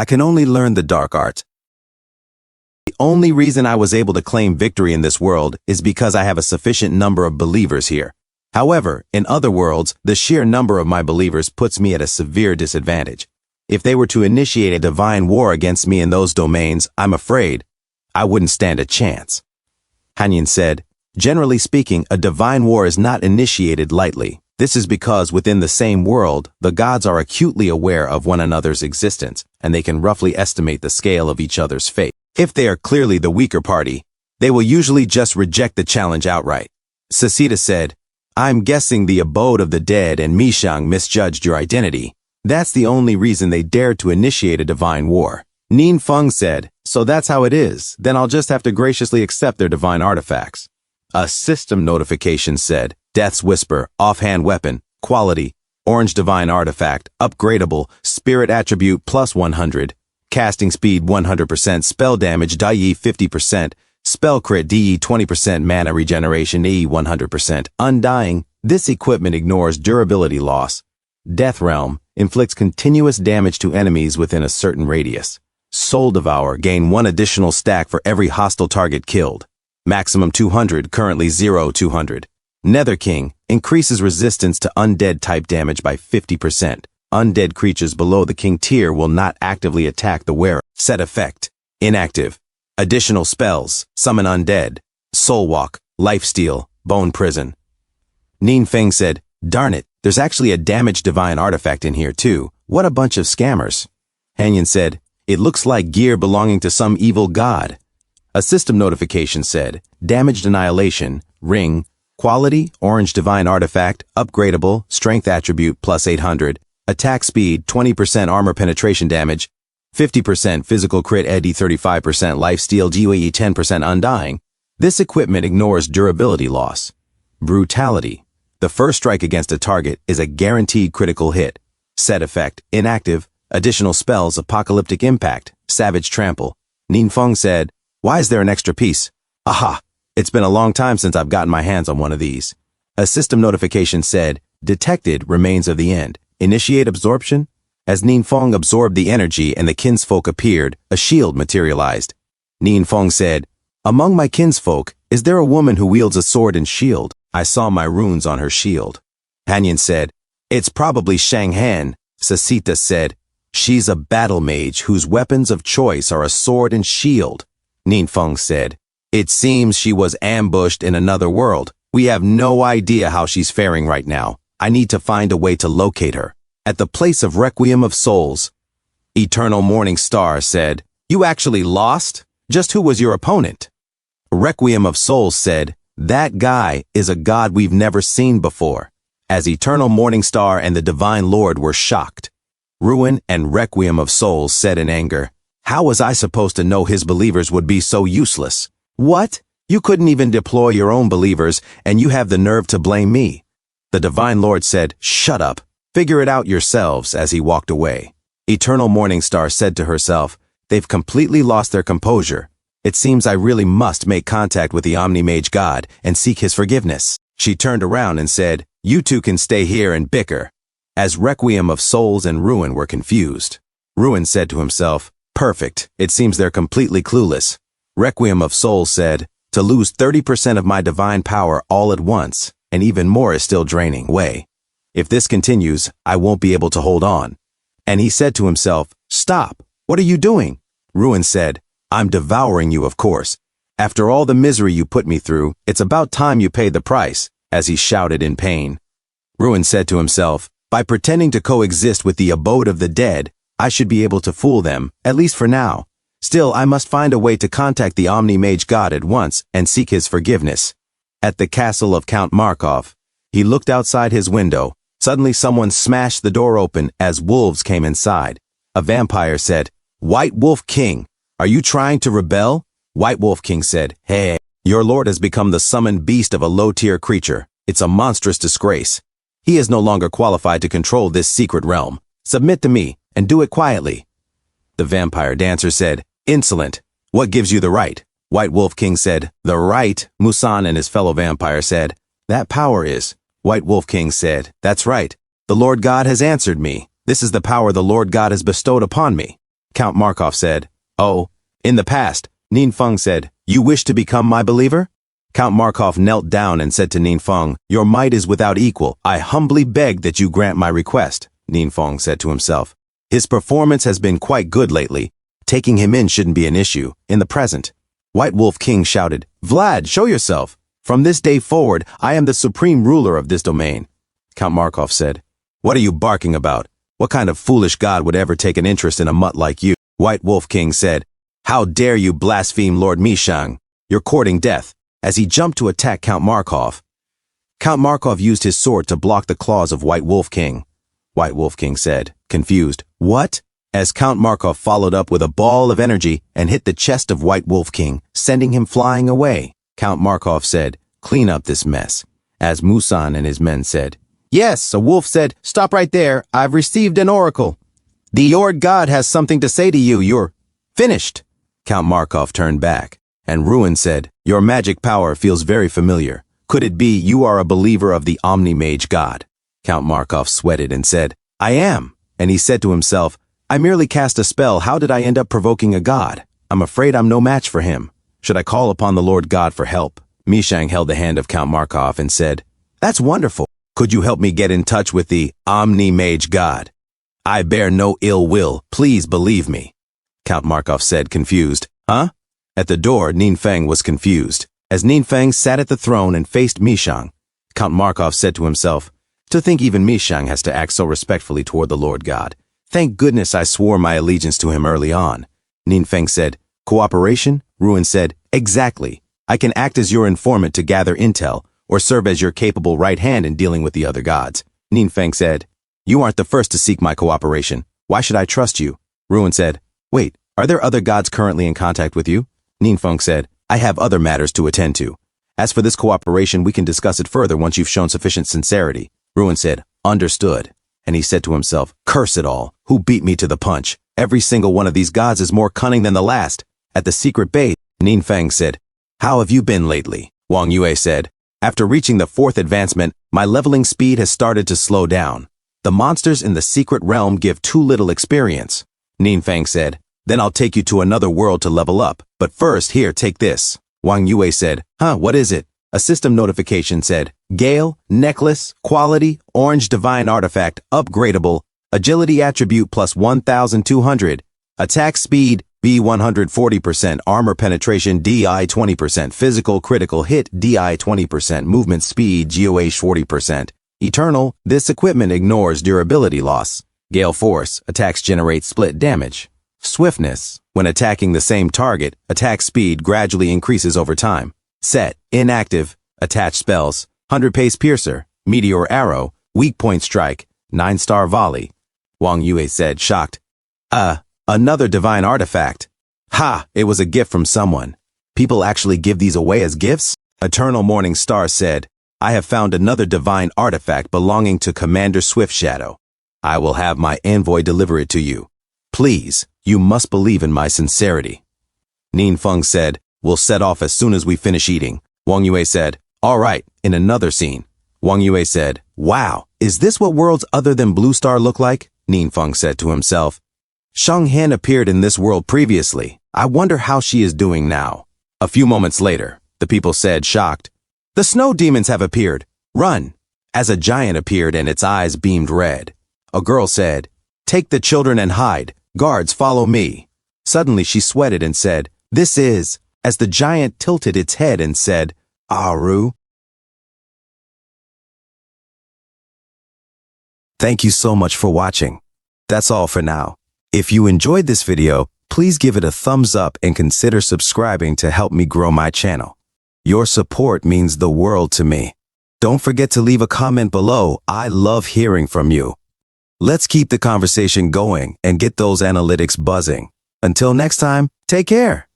I can only learn the dark arts. The only reason I was able to claim victory in this world is because I have a sufficient number of believers here. However, in other worlds, the sheer number of my believers puts me at a severe disadvantage. If they were to initiate a divine war against me in those domains, I'm afraid I wouldn't stand a chance. Hanyin said, generally speaking, a divine war is not initiated lightly. This is because within the same world, the gods are acutely aware of one another's existence, and they can roughly estimate the scale of each other's fate. If they are clearly the weaker party, they will usually just reject the challenge outright. Sasita said, I'm guessing the abode of the dead and Mishang misjudged your identity. That's the only reason they dared to initiate a divine war. Nin Feng said, so that's how it is, then I'll just have to graciously accept their divine artifacts. A system notification said, Death's Whisper, offhand weapon, quality, orange divine artifact, upgradable, spirit attribute plus 100, casting speed 100%, spell damage DE 50%, spell crit DE 20%, mana regeneration DE 100%, undying. This equipment ignores durability loss. Death Realm inflicts continuous damage to enemies within a certain radius. Soul Devour, gain 1 additional stack for every hostile target killed. Maximum 200, currently 200. Nether King, increases resistance to undead type damage by 50%. Undead creatures below the king tier will not actively attack the wearer. Set effect, inactive. Additional spells, summon undead, soul walk, lifesteal, bone prison. Nin Feng said, darn it, there's actually a damaged divine artifact in here too. What a bunch of scammers. Hanyin said, it looks like gear belonging to some evil god. A system notification said, damaged annihilation, ring, quality, orange divine artifact, upgradable, strength attribute plus 800, attack speed, 20% armor penetration damage, 50% physical crit ED 35% lifesteal GUE 10% undying. This equipment ignores durability loss. Brutality. The first strike against a target is a guaranteed critical hit. Set effect, inactive. Additional spells, apocalyptic impact, savage trample. Nin Feng said, why is there an extra piece? Aha! It's been a long time since I've gotten my hands on one of these. A system notification said, detected remains of the end. Initiate absorption? As Nin Feng absorbed the energy and the kinsfolk appeared, a shield materialized. Nin Feng said, among my kinsfolk, is there a woman who wields a sword and shield? I saw my runes on her shield. Hanyin said, it's probably Shang Han. Sasita said, she's a battle mage whose weapons of choice are a sword and shield. Nin Feng said, it seems she was ambushed in another world. We have no idea how she's faring right now. I need to find a way to locate her. At the place of Requiem of Souls. Eternal Morning Star said, you actually lost? Just who was your opponent? Requiem of Souls said, that guy is a god we've never seen before. As Eternal Morning Star and the Divine Lord were shocked. Ruin and Requiem of Souls said in anger, how was I supposed to know his believers would be so useless? What? You couldn't even deploy your own believers, and you have the nerve to blame me. The Divine Lord said, shut up. Figure it out yourselves, as he walked away. Eternal Morning Star said to herself, they've completely lost their composure. It seems I really must make contact with the Omni-Mage God and seek his forgiveness. She turned around and said, you two can stay here and bicker. As Requiem of Souls and Ruin were confused. Ruin said to himself, perfect, it seems they're completely clueless. Requiem of Souls said, to lose 30% of my divine power all at once, and even more is still draining away. If this continues, I won't be able to hold on. And he said to himself, stop, what are you doing? Ruin said, I'm devouring you, of course. After all the misery you put me through, it's about time you paid the price, as he shouted in pain. Ruin said to himself, by pretending to coexist with the abode of the dead, I should be able to fool them, at least for now. Still, I must find a way to contact the Omni-Mage God at once and seek his forgiveness. At the castle of Count Markov, he looked outside his window. Suddenly someone smashed the door open as wolves came inside. A vampire said, White Wolf King, are you trying to rebel? White Wolf King said, hey, your lord has become the summoned beast of a low-tier creature. It's a monstrous disgrace. He is no longer qualified to control this secret realm. Submit to me, and do it quietly. The vampire dancer said, insolent. What gives you the right? White Wolf King said, the right. Musan and his fellow vampire said, that power is. White Wolf King said, that's right. The Lord God has answered me. This is the power the Lord God has bestowed upon me. Count Markov said. Oh, in the past, Ninfeng said, you wish to become my believer? Count Markov knelt down and said to Ninfeng, your might is without equal. I humbly beg that you grant my request, Ninfeng said to himself. His performance has been quite good lately. Taking him in shouldn't be an issue, in the present. White Wolf King shouted, Vlad, show yourself. From this day forward, I am the supreme ruler of this domain. Count Markov said, what are you barking about? What kind of foolish god would ever take an interest in a mutt like you? White Wolf King said, how dare you blaspheme Lord Mishang? You're courting death. As he jumped to attack Count Markov used his sword to block the claws of White Wolf King. White Wolf King said, confused, what? As Count Markov followed up with a ball of energy and hit the chest of White Wolf King, sending him flying away. Count Markov said, clean up this mess. As Musan and his men said, yes, a wolf said, stop right there, I've received an oracle. The Yord God has something to say to you, you're finished. Count Markov turned back, and Ruin said, your magic power feels very familiar. Could it be you are a believer of the Omni-Mage God? Count Markov sweated and said, I am. And he said to himself, I merely cast a spell, how did I end up provoking a god? I'm afraid I'm no match for him. Should I call upon the Lord God for help? Mishang held the hand of Count Markov and said, that's wonderful. Could you help me get in touch with the Omni-Mage God? I bear no ill will, please believe me. Count Markov said, confused, huh? At the door, Ninfeng was confused. As Ninfeng sat at the throne and faced Mishang, Count Markov said to himself, to think even Mishang has to act so respectfully toward the Lord God. Thank goodness I swore my allegiance to him early on. Ninfeng said, cooperation? Ruin said, exactly. I can act as your informant to gather intel, or serve as your capable right hand in dealing with the other gods. Ninfeng said, you aren't the first to seek my cooperation. Why should I trust you? Ruin said, wait, are there other gods currently in contact with you? Ninfeng said, I have other matters to attend to. As for this cooperation, we can discuss it further once you've shown sufficient sincerity. Ruin said, understood. And he said to himself, curse it all. Who beat me to the punch? Every single one of these gods is more cunning than the last. At the secret base, Ninfeng said, how have you been lately? Wang Yue said, after reaching the 4th advancement, my leveling speed has started to slow down. The monsters in the secret realm give too little experience. Ninfeng said, then I'll take you to another world to level up. But first, here, take this. Wang Yue said, what is it? A system notification said, Gale, necklace, quality, orange divine artifact, upgradable, agility attribute plus 1,200, attack speed, B 140%, armor penetration, DI 20%, physical critical hit, DI 20%, movement speed, GOH 40%. Eternal, this equipment ignores durability loss. Gale force, attacks generate split damage. Swiftness, when attacking the same target, attack speed gradually increases over time. Set, inactive, attached spells, 100 pace piercer, meteor arrow, weak point strike, 9-star volley. Wang Yue said, shocked. Another divine artifact. Ha, it was a gift from someone. People actually give these away as gifts? Eternal Morning Star said, I have found another divine artifact belonging to Commander Swift Shadow. I will have my envoy deliver it to you. Please, you must believe in my sincerity. Ninfeng said, we'll set off as soon as we finish eating. Wang Yue said, all right, in another scene. Wang Yue said, wow, is this what worlds other than Blue Star look like? Ninfeng said to himself, Shang Hen appeared in this world previously. I wonder how she is doing now. A few moments later, the people said, shocked, the snow demons have appeared. Run! As a giant appeared and its eyes beamed red. A girl said, take the children and hide. Guards, follow me. Suddenly she sweated and said, this is, as the giant tilted its head and said, Aru. Thank you so much for watching. That's all for now. If you enjoyed this video, please give it a thumbs up and consider subscribing to help me grow my channel. Your support means the world to me. Don't forget to leave a comment below. I love hearing from you. Let's keep the conversation going and get those analytics buzzing. Until next time, take care.